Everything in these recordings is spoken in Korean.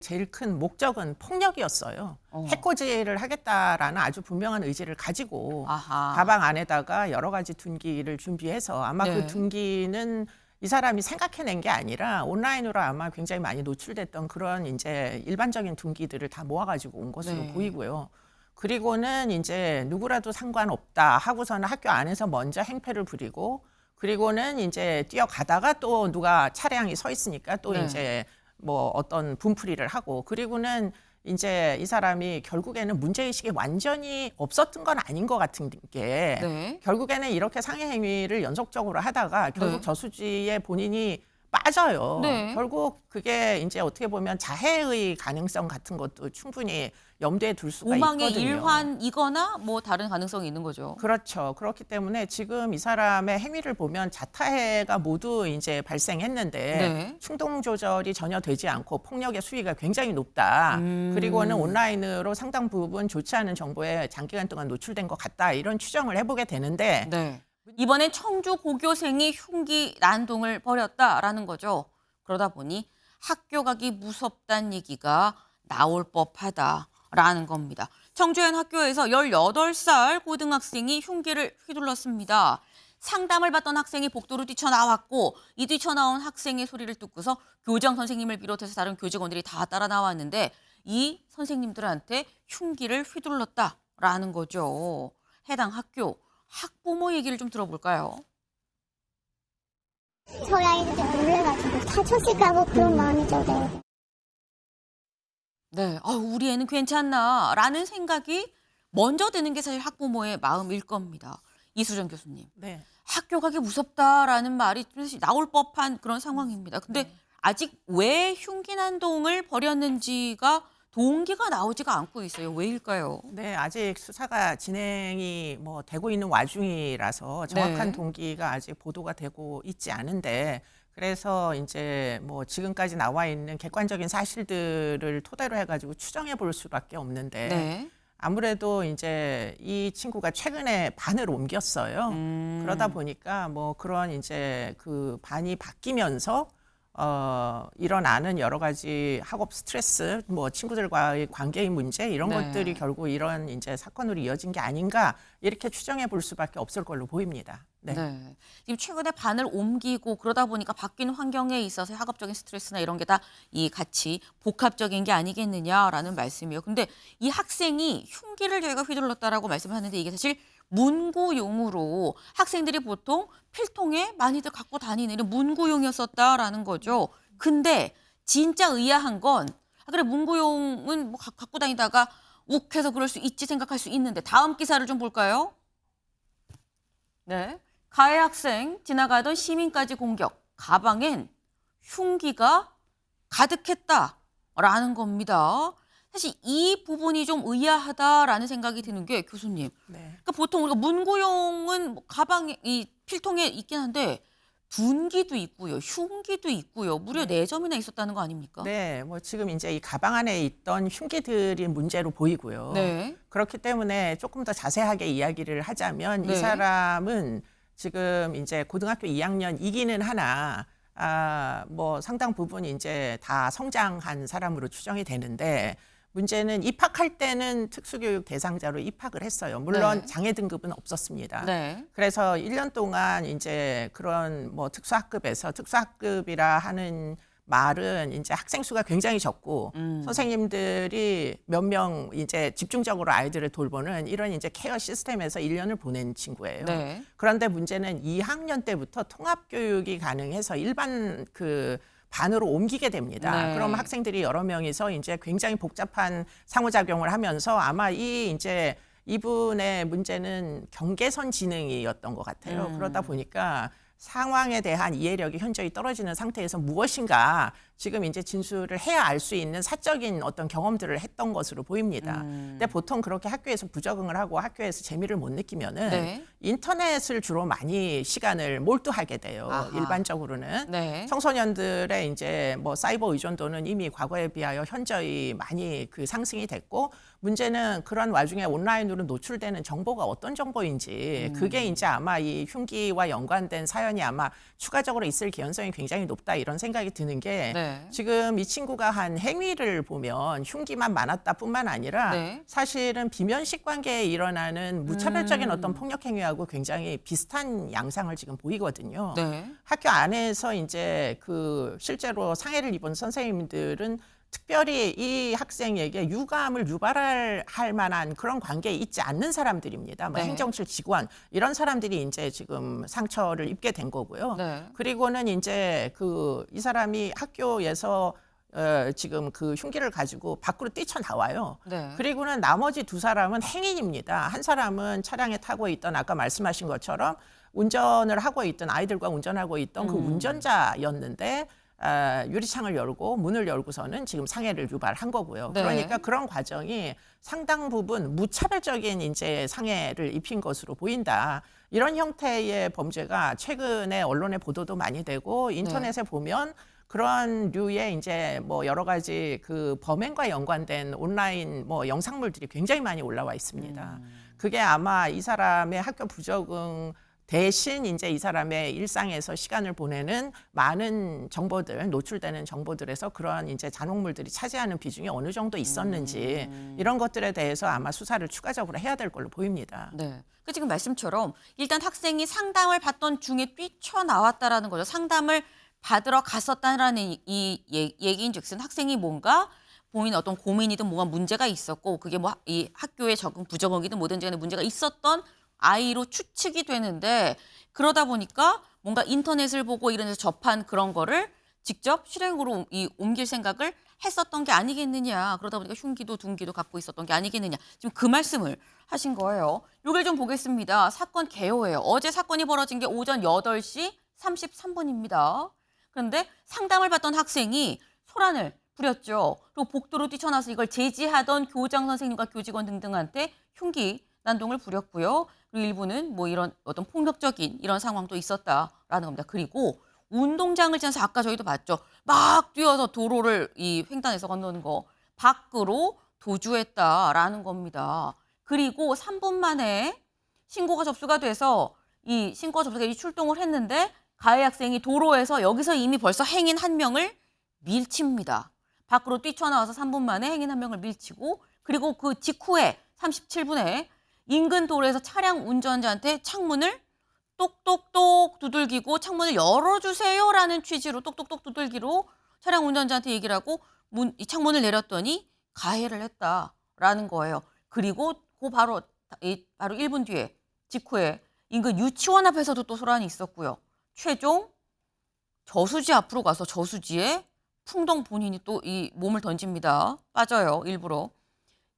제일 큰 목적은 폭력이었어요. 해코지를 하겠다라는 아주 분명한 의지를 가지고 아하. 가방 안에다가 여러 가지 둔기를 준비해서 아마 네. 그 둔기는 이 사람이 생각해낸 게 아니라 온라인으로 아마 굉장히 많이 노출됐던 그런 이제 일반적인 둔기들을 다 모아가지고 온 것으로 네. 보이고요. 그리고는 이제 누구라도 상관없다 하고서는 학교 안에서 먼저 행패를 부리고 그리고는 이제 뛰어가다가 또 누가 차량이 서 있으니까 또 네. 이제 뭐 어떤 분풀이를 하고 그리고는 이제 이 사람이 결국에는 문제의식이 완전히 없었던 건 아닌 것 같은 게 네. 결국에는 이렇게 상해 행위를 연속적으로 하다가 결국 네. 저수지에 본인이 빠져요. 네. 결국 그게 이제 어떻게 보면 자해의 가능성 같은 것도 충분히 염두에 둘 수가 오망의 있거든요. 일환이거나 뭐 다른 가능성이 있는 거죠. 그렇죠. 그렇기 때문에 지금 이 사람의 행위를 보면 자타해가 모두 이제 발생했는데 네. 충동 조절이 전혀 되지 않고 폭력의 수위가 굉장히 높다. 그리고는 온라인으로 상당 부분 좋지 않은 정보에 장기간 동안 노출된 것 같다. 이런 추정을 해보게 되는데 네. 이번엔 청주 고교생이 흉기 난동을 벌였다라는 거죠. 그러다 보니 학교 가기 무섭다는 얘기가 나올 법하다라는 겁니다. 청주의 한 학교에서 18살 고등학생이 흉기를 휘둘렀습니다. 상담을 받던 학생이 복도로 뛰쳐나왔고 이 뛰쳐나온 학생의 소리를 듣고서 교장 선생님을 비롯해서 다른 교직원들이 다 따라 나왔는데 이 선생님들한테 흉기를 휘둘렀다라는 거죠. 해당 학교 학부모 얘기를 좀 들어볼까요? 저희 아이들 놀래가지고 다쳤을까봐 그런 마음이 들어요. 네, 우리 애는 괜찮나 라는 생각이 먼저 드는 게 사실 학부모의 마음일 겁니다. 이수정 교수님, 네. 학교 가기 무섭다라는 말이 사실 나올 법한 그런 상황입니다. 근데 아직 왜 흉기 난동을 벌였는지가 동기가 나오지가 않고 있어요. 왜일까요? 네, 아직 수사가 진행이 뭐 되고 있는 와중이라서 정확한 네. 동기가 아직 보도가 되고 있지 않은데 그래서 이제 뭐 지금까지 나와 있는 객관적인 사실들을 토대로 해가지고 추정해 볼 수밖에 없는데 네. 아무래도 이제 이 친구가 최근에 반을 옮겼어요. 그러다 보니까 뭐 그런 이제 그 반이 바뀌면서 일어나는 여러 가지 학업 스트레스, 뭐 친구들과의 관계의 문제 이런 네. 것들이 결국 이런 이제 사건으로 이어진 게 아닌가 이렇게 추정해 볼 수밖에 없을 걸로 보입니다. 네. 네. 지금 최근에 반을 옮기고 그러다 보니까 바뀐 환경에 있어서 학업적인 스트레스나 이런 게 다 이 같이 복합적인 게 아니겠느냐라는 말씀이에요. 근데 이 학생이 흉기를 저희가 휘둘렀다라고 말씀하는데 이게 사실 문구용으로 학생들이 보통 필통에 많이들 갖고 다니는 이런 문구용이었었다라는 거죠. 근데 진짜 의아한 건 그래 문구용은 뭐 갖고 다니다가 욱해서 그럴 수 있지 생각할 수 있는데 다음 기사를 좀 볼까요? 네. 가해 학생 지나가던 시민까지 공격. 가방엔 흉기가 가득했다라는 겁니다. 사실 이 부분이 좀 의아하다라는 생각이 드는 게 교수님. 네. 그러니까 보통 우리가 문구용은 뭐 가방에 이 필통에 있긴 한데 둔기도 있고요, 흉기도 있고요. 무려 4점이나 있었다는 거 아닙니까? 네, 뭐 지금 이제 이 가방 안에 있던 흉기들이 문제로 보이고요. 네. 그렇기 때문에 조금 더 자세하게 이야기를 하자면 네. 이 사람은 지금 이제 고등학교 2학년이기는 하나 뭐 상당 부분 이제 다 성장한 사람으로 추정이 되는데 문제는 입학할 때는 특수교육 대상자로 입학을 했어요. 물론 네. 장애 등급은 없었습니다. 네. 그래서 1년 동안 이제 그런 뭐 특수학급에서 특수학급이라 하는 말은 이제 학생 수가 굉장히 적고 선생님들이 몇 명 이제 집중적으로 아이들을 돌보는 이런 이제 케어 시스템에서 1년을 보낸 친구예요. 네. 그런데 문제는 2학년 때부터 통합 교육이 가능해서 일반 그 반으로 옮기게 됩니다. 네. 그럼 학생들이 여러 명이서 이제 굉장히 복잡한 상호작용을 하면서 아마 이 이제 이분의 문제는 경계선 지능이었던 것 같아요. 그러다 보니까 상황에 대한 이해력이 현저히 떨어지는 상태에서 무엇인가 지금 이제 진술을 해야 알 수 있는 사적인 어떤 경험들을 했던 것으로 보입니다. 근데 보통 그렇게 학교에서 부적응을 하고 학교에서 재미를 못 느끼면은 네. 인터넷을 주로 많이 시간을 몰두하게 돼요. 아하. 일반적으로는. 네. 청소년들의 이제 뭐 사이버 의존도는 이미 과거에 비하여 현저히 많이 그 상승이 됐고 문제는 그런 와중에 온라인으로 노출되는 정보가 어떤 정보인지 그게 이제 아마 이 흉기와 연관된 사연이 아마 추가적으로 있을 개연성이 굉장히 높다 이런 생각이 드는 게 네. 네. 지금 이 친구가 한 행위를 보면 흉기만 많았다뿐만 아니라 네. 사실은 비면식 관계에 일어나는 무차별적인 어떤 폭력 행위하고 굉장히 비슷한 양상을 지금 보이거든요. 네. 학교 안에서 이제 그 실제로 상해를 입은 선생님들은 특별히 이 학생에게 유감을 유발할 만한 그런 관계에 있지 않는 사람들입니다. 뭐 네. 행정실 직원 이런 사람들이 이제 지금 상처를 입게 된 거고요. 네. 그리고는 이제 그 이 사람이 학교에서 지금 그 흉기를 가지고 밖으로 뛰쳐나와요. 네. 그리고는 나머지 두 사람은 행인입니다. 한 사람은 차량에 타고 있던 아까 말씀하신 것처럼 운전을 하고 있던 아이들과 운전하고 있던 그 운전자였는데 유리창을 열고 문을 열고서는 지금 상해를 유발한 거고요. 네. 그러니까 그런 과정이 상당 부분 무차별적인 이제 상해를 입힌 것으로 보인다. 이런 형태의 범죄가 최근에 언론의 보도도 많이 되고 인터넷에 보면 그런 류의 이제 뭐 여러 가지 그 범행과 연관된 온라인 뭐 영상물들이 굉장히 많이 올라와 있습니다. 그게 아마 이 사람의 학교 부적응 대신 이제 이 사람의 일상에서 시간을 보내는 많은 정보들, 노출되는 정보들에서 그런 이제 잔혹물들이 차지하는 비중이 어느 정도 있었는지 이런 것들에 대해서 아마 수사를 추가적으로 해야 될 걸로 보입니다. 네. 그 지금 말씀처럼 일단 학생이 상담을 받던 중에 뛰쳐나왔다라는 거죠. 상담을 받으러 갔었다라는 이 얘기인즉슨 학생이 뭔가 본인 어떤 고민이든 뭔가 문제가 있었고 그게 뭐 이 학교의 적응 부적응이든 뭐든지 간에 문제가 있었던 아이로 추측이 되는데 그러다 보니까 뭔가 인터넷을 보고 이런 데서 접한 그런 거를 직접 실행으로 옮길 생각을 했었던 게 아니겠느냐. 그러다 보니까 흉기도 둔기도 갖고 있었던 게 아니겠느냐. 지금 그 말씀을 하신 거예요. 요걸 좀 보겠습니다. 사건 개요예요. 어제 사건이 벌어진 게 오전 8시 33분입니다. 그런데 상담을 받던 학생이 소란을 부렸죠. 그리고 복도로 뛰쳐나서 이걸 제지하던 교장 선생님과 교직원 등등한테 흉기 난동을 부렸고요. 그리고 일부는 뭐 이런 어떤 폭력적인 이런 상황도 있었다라는 겁니다. 그리고 운동장을 지나서 아까 저희도 봤죠. 막 뛰어서 도로를 이 횡단해서 건너는 거 밖으로 도주했다라는 겁니다. 그리고 3분 만에 신고가 접수가 돼서 이 신고가 접수가 출동을 했는데 가해 학생이 도로에서 여기서 이미 벌써 행인 한 명을 밀칩니다. 밖으로 뛰쳐나와서 3분 만에 행인 한 명을 밀치고 그리고 그 직후에 37분에 인근 도로에서 차량 운전자한테 창문을 똑똑똑 두들기고 창문을 열어주세요라는 취지로 똑똑똑 두들기로 차량 운전자한테 얘기를 하고 이 창문을 내렸더니 가해를 했다라는 거예요. 그리고 그 바로 1분 뒤에 직후에 인근 유치원 앞에서도 또 소란이 있었고요. 최종 저수지 앞으로 가서 저수지에 풍덩 본인이 또 이 몸을 던집니다. 빠져요, 일부러.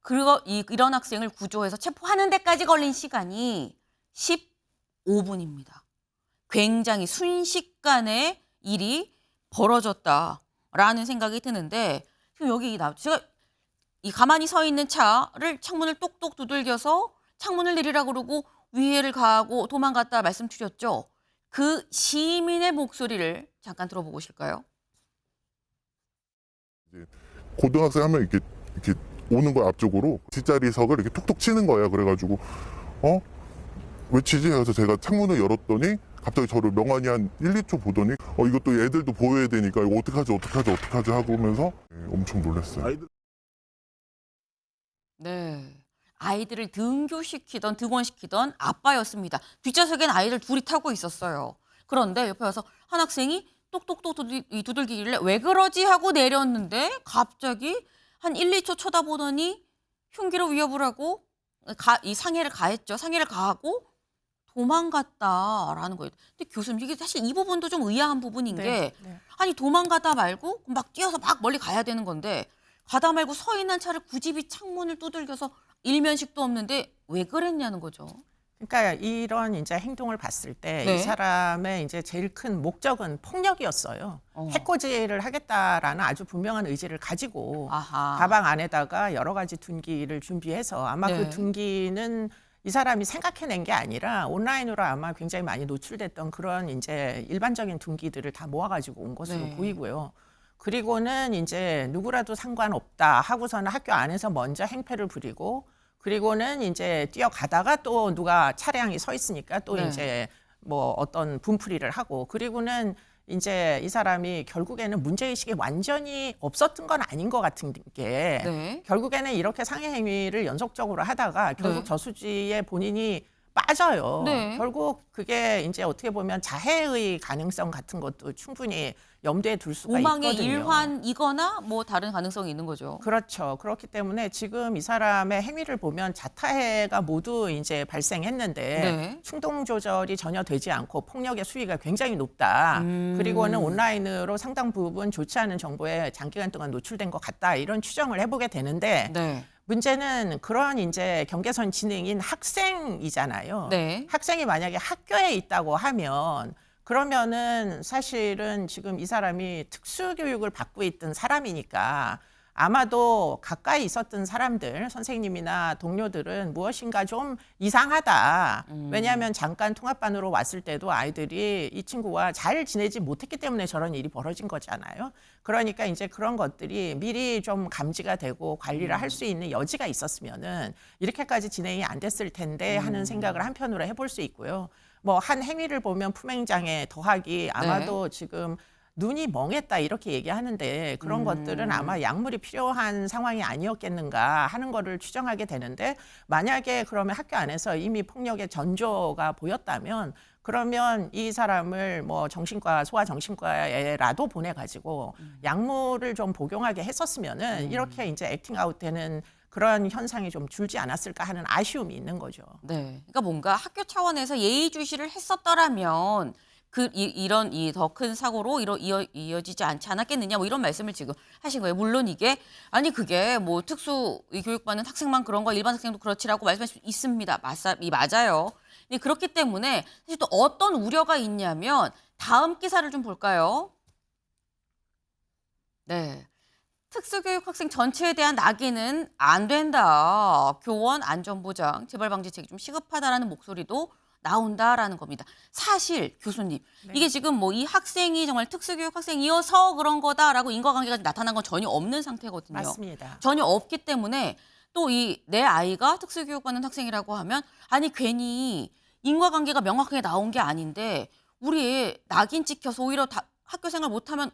그리고 이런 학생을 구조해서 체포하는 데까지 걸린 시간이 15분입니다. 굉장히 순식간에 일이 벌어졌다라는 생각이 드는데 지금 여기 제가 이 가만히 서 있는 차를 창문을 똑똑 두들겨서 창문을 내리라고 그러고 위해를 가하고 도망갔다 말씀드렸죠. 그 시민의 목소리를 잠깐 들어보고 오실까요? 고등학생 한 명 이렇게 오는 거야 앞쪽으로 뒷자리석을 이렇게 톡톡 치는 거예요. 그래가지고 왜 치지? 그래서 제가 창문을 열었더니 갑자기 저를 명안히 한 1, 2초 보더니 이것도 애들도 보여야 되니까 이거 어떡하지 하고 오면서 엄청 놀랐어요. 네. 아이들을 등원시키던 아빠였습니다. 뒷좌석엔 아이들 둘이 타고 있었어요. 그런데 옆에 와서 한 학생이 똑똑똑 두들기길래 왜 그러지 하고 내렸는데 갑자기 한 1, 2초 쳐다보더니 흉기로 위협을 하고 이 상해를 가했죠. 상해를 가하고 도망갔다라는 거예요. 근데 교수님 이게 사실 이 부분도 좀 의아한 부분인 게 아니 도망가다 말고 막 뛰어서 막 멀리 가야 되는 건데 가다 말고 서 있는 차를 굳이 창문을 두들겨서 일면식도 없는데 왜 그랬냐는 거죠. 그러니까 이런 이제 행동을 봤을 때 네. 이 사람의 이제 제일 큰 목적은 폭력이었어요. 해코지를 하겠다라는 아주 분명한 의지를 가지고 아하. 가방 안에다가 여러 가지 둔기를 준비해서 아마 네. 그 둔기는 이 사람이 생각해낸 게 아니라 온라인으로 아마 굉장히 많이 노출됐던 그런 이제 일반적인 둔기들을 다 모아가지고 온 것으로 네. 보이고요. 그리고는 이제 누구라도 상관없다 하고서는 학교 안에서 먼저 행패를 부리고 그리고는 이제 뛰어가다가 또 누가 차량이 서 있으니까 또 네. 이제 뭐 어떤 분풀이를 하고 그리고는 이제 이 사람이 결국에는 문제의식이 완전히 없었던 건 아닌 것 같은 게 네. 결국에는 이렇게 상해 행위를 연속적으로 하다가 결국 네. 저수지에 본인이 빠져요. 네. 결국 그게 이제 어떻게 보면 자해의 가능성 같은 것도 충분히 염두에 둘 수가 오망의 있거든요. 일환이거나 뭐 다른 가능성이 있는 거죠. 그렇죠. 그렇기 때문에 지금 이 사람의 행위를 보면 자타해가 모두 이제 발생했는데 네. 충동 조절이 전혀 되지 않고 폭력의 수위가 굉장히 높다. 그리고는 온라인으로 상당 부분 좋지 않은 정보에 장기간 동안 노출된 것 같다. 이런 추정을 해보게 되는데 네. 문제는 그런 이제 경계선 지능인 학생이잖아요. 네. 학생이 만약에 학교에 있다고 하면 그러면은 사실은 지금 이 사람이 특수교육을 받고 있던 사람이니까 아마도 가까이 있었던 사람들, 선생님이나 동료들은 무엇인가 좀 이상하다. 왜냐하면 잠깐 통합반으로 왔을 때도 아이들이 이 친구와 잘 지내지 못했기 때문에 저런 일이 벌어진 거잖아요. 그러니까 이제 그런 것들이 미리 좀 감지가 되고 관리를 할 수 있는 여지가 있었으면은 이렇게까지 진행이 안 됐을 텐데 하는 생각을 한편으로 해볼 수 있고요. 뭐 한 행위를 보면 품행장애 더하기 아마도 지금 눈이 멍했다 이렇게 얘기하는데 그런 것들은 아마 약물이 필요한 상황이 아니었겠는가 하는 거를 추정하게 되는데 만약에 그러면 학교 안에서 이미 폭력의 전조가 보였다면 그러면 이 사람을 뭐 정신과 소아정신과에라도 보내가지고 약물을 좀 복용하게 했었으면은 이렇게 이제 액팅아웃 되는 그런 현상이 좀 줄지 않았을까 하는 아쉬움이 있는 거죠. 네. 그러니까 뭔가 학교 차원에서 예의주시를 했었더라면 이런 더 큰 사고로 이어지지 않지 않았겠느냐 뭐 이런 말씀을 지금 하신 거예요. 물론 이게 그게 뭐 특수 교육받는 학생만 그런 거 일반 학생도 그렇지라고 말씀하실 수 있습니다. 맞아요. 근데 그렇기 때문에 사실 또 어떤 우려가 있냐면 다음 기사를 좀 볼까요? 네. 특수교육 학생 전체에 대한 낙인은 안 된다. 교원 안전보장, 재발방지책이 좀 시급하다라는 목소리도 나온다라는 겁니다. 사실 교수님, 이게 지금 뭐 이 학생이 정말 특수교육 학생이어서 그런 거다라고 인과관계가 나타난 건 전혀 없는 상태거든요. 맞습니다. 전혀 없기 때문에 또 내 아이가 특수교육받는 학생이라고 하면 괜히 인과관계가 명확하게 나온 게 아닌데 우리 애 낙인 찍혀서 오히려 학교 생활 못하면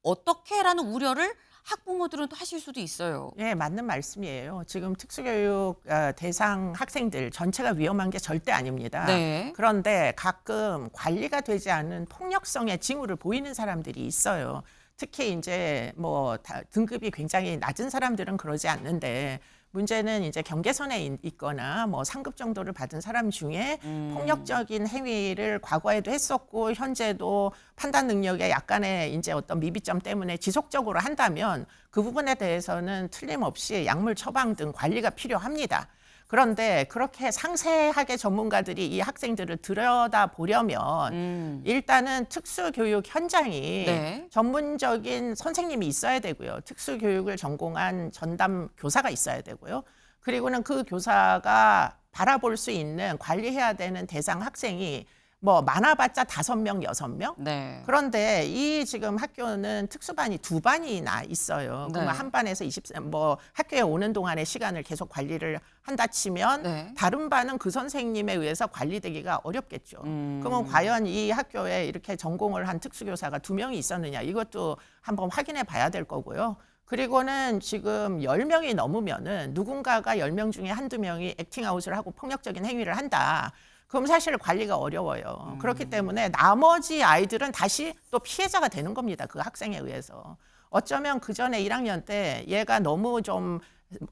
어떻게라는 우려를 학부모들은 또 하실 수도 있어요. 예, 맞는 말씀이에요. 지금 특수교육 대상 학생들 전체가 위험한 게 절대 아닙니다. 네. 그런데 가끔 관리가 되지 않은 폭력성의 징후를 보이는 사람들이 있어요. 특히 이제 뭐 등급이 굉장히 낮은 사람들은 그러지 않는데 문제는 이제 경계선에 있거나 뭐 상급 정도를 받은 사람 중에 폭력적인 행위를 과거에도 했었고 현재도 판단 능력에 약간의 이제 어떤 미비점 때문에 지속적으로 한다면 그 부분에 대해서는 틀림없이 약물 처방 등 관리가 필요합니다. 그런데 그렇게 상세하게 전문가들이 이 학생들을 들여다보려면 일단은 특수교육 현장이 네. 전문적인 선생님이 있어야 되고요. 특수교육을 전공한 전담 교사가 있어야 되고요. 그리고는 그 교사가 바라볼 수 있는 관리해야 되는 대상 학생이 뭐 많아봤자 5명, 6명? 네. 그런데 이 지금 학교는 특수반이 2반이나 있어요. 그러면 네. 한 반에서 뭐 학교에 오는 동안의 시간을 계속 관리를 한다 치면 네. 다른 반은 그 선생님에 의해서 관리되기가 어렵겠죠. 그러면 과연 이 학교에 이렇게 전공을 한 특수교사가 2명이 있었느냐 이것도 한번 확인해 봐야 될 거고요. 그리고는 지금 10명이 넘으면은 누군가가 10명 중에 한두 명이 액팅아웃을 하고 폭력적인 행위를 한다. 그럼 사실 관리가 어려워요. 그렇기 때문에 나머지 아이들은 다시 또 피해자가 되는 겁니다. 그 학생에 의해서. 어쩌면 그 전에 1학년 때 얘가 너무 좀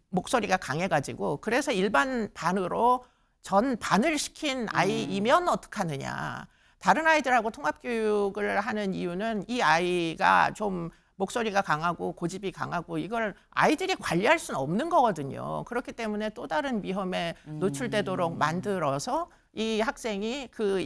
목소리가 강해가지고 그래서 일반 반으로 전 반을 시킨 아이이면 어떡하느냐. 다른 아이들하고 통합교육을 하는 이유는 이 아이가 좀 목소리가 강하고 고집이 강하고 이걸 아이들이 관리할 수는 없는 거거든요. 그렇기 때문에 또 다른 위험에 노출되도록 만들어서 이 학생이 그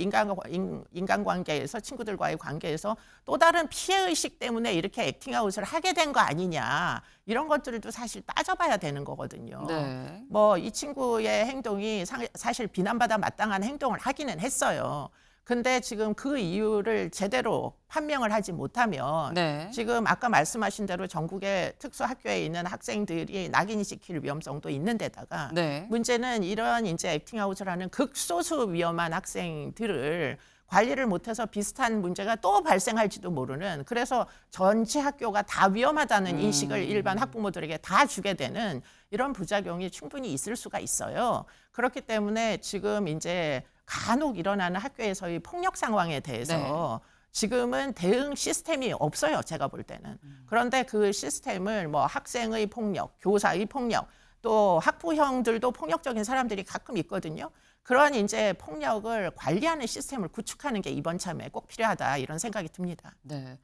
인간관계에서 친구들과의 관계에서 또 다른 피해의식 때문에 이렇게 액팅아웃을 하게 된 거 아니냐. 이런 것들도 사실 따져봐야 되는 거거든요. 네. 뭐 이 친구의 행동이 사실 비난받아 마땅한 행동을 하기는 했어요. 근데 지금 그 이유를 제대로 판명을 하지 못하면 네. 지금 아까 말씀하신 대로 전국의 특수학교에 있는 학생들이 낙인이 찍힐 위험성도 있는 데다가 네. 문제는 이런 이제 액팅아웃을 하는 극소수 위험한 학생들을 관리를 못해서 비슷한 문제가 또 발생할지도 모르는, 그래서 전체 학교가 다 위험하다는 인식을 일반 학부모들에게 다 주게 되는 이런 부작용이 충분히 있을 수가 있어요. 그렇기 때문에 지금 이제 간혹 일어나는 학교에서의 폭력 상황에 대해서 지금은 대응 시스템이 없어요. 제가 볼 때는. 그런데 그 시스템을 뭐 학생의 폭력, 교사의 폭력, 또 학부형들도 폭력적인 사람들이 가끔 있거든요. 그런 이제 폭력을 관리하는 시스템을 구축하는 게 이번 참에 꼭 필요하다, 이런 생각이 듭니다. 네.